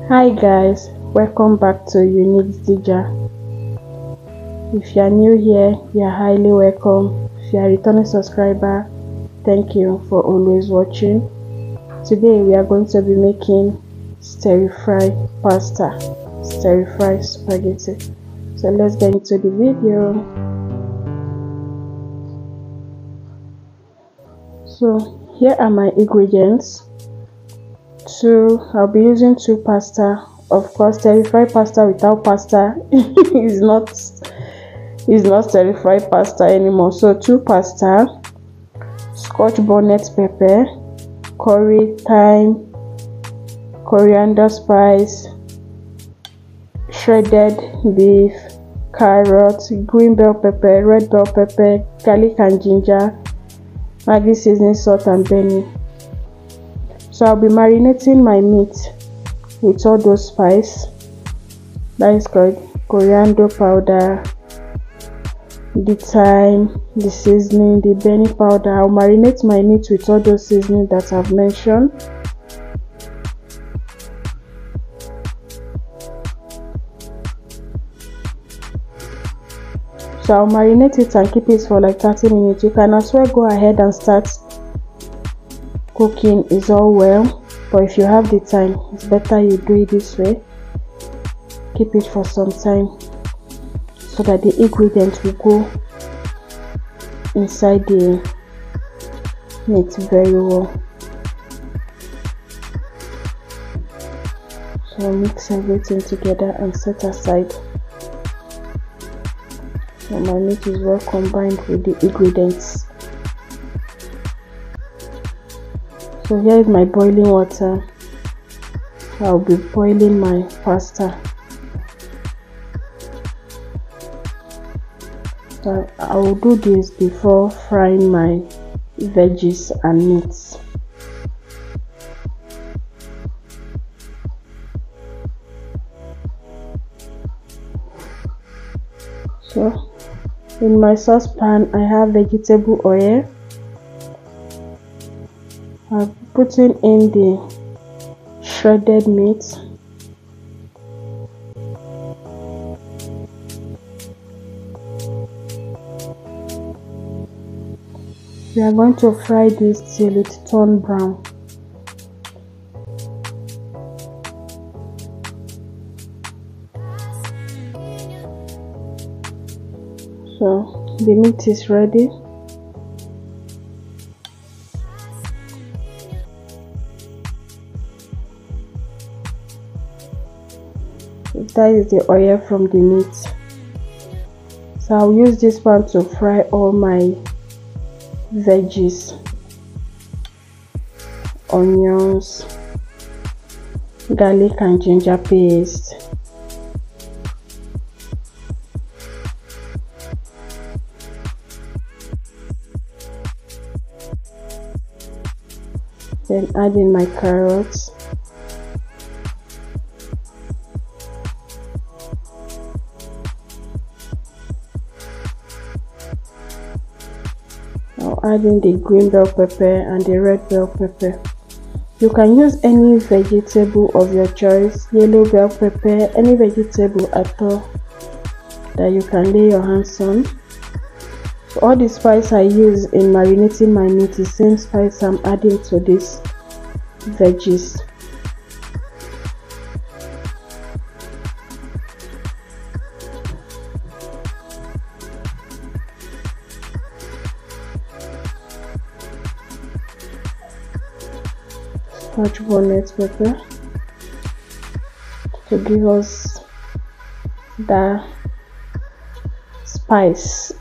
Hi guys, welcome back to Unique Dija. If you are new here, you are highly welcome. If you are a returning subscriber, thank you for always watching. Today we are going to be making stir-fry pasta, stir-fry spaghetti. So let's get into the video. So here are my ingredients. I'll be using 2 pasta. Of course, stir-fry pasta without pasta is not stir-fry pasta anymore. So 2 pasta, scotch bonnet pepper, curry, thyme, coriander spice, shredded beef, carrot, green bell pepper, red bell pepper, garlic and ginger, Maggi seasoning, salt and benny. So I'll be marinating my meat with all those spices. That is called coriander powder, the thyme, the seasoning, the benny powder. I'll marinate my meat with all those seasoning that I've mentioned. So I'll marinate it and keep it for like 30 minutes. You can as well go ahead and start cooking, is all well, but if you have the time, it's better you do it this way. Keep it for some time so that the ingredients will go inside the meat very well. So mix everything together and set aside. So my meat is well combined with the ingredients. So here is my boiling water. I'll be boiling my pasta. So I will do this before frying my veggies and meats. So in my saucepan I have vegetable oil. I'm putting in the shredded meat. We are going to fry this till it turns brown. So the meat is ready. That is the oil from the meat. So I'll use this pan to fry all my veggies, onions, garlic and ginger paste, then add in my carrots, I'll add in the green bell pepper and the red bell pepper. You can use any vegetable of your choice, yellow bell pepper, any vegetable at all that you can lay your hands on. So all the spice I use in marinating my meat is same spice I'm adding to this veggies. Scotch bonnet pepper to give us the spice.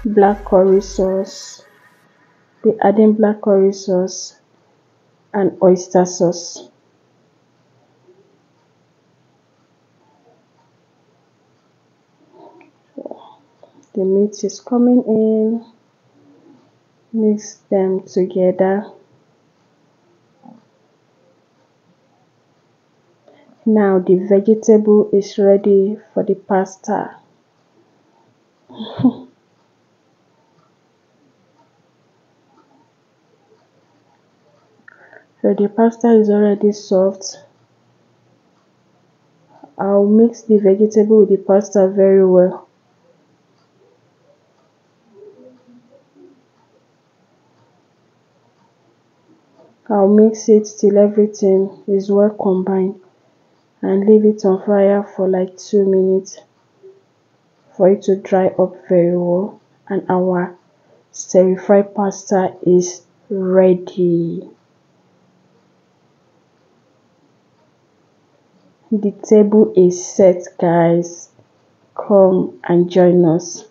Black curry sauce. Be adding black curry sauce and oyster sauce. The meat is coming in. Mix them together. Now the vegetable is ready for the pasta. So the pasta is already soft. I'll mix the vegetable with the pasta very well. I'll mix it till everything is well combined and leave it on fire for like 2 minutes for it to dry up very well, and our stir-fried pasta is ready. The table is set, guys. Come and join us.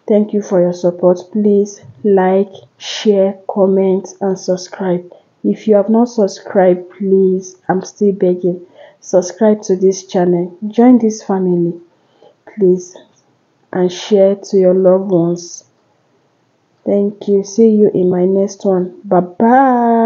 Thank you for your support. Please like, share, comment and subscribe. If you have not subscribed, please, I'm still begging, subscribe to this channel. Join this family, please, and share to your loved ones. Thank you. See you in my next one. Bye bye.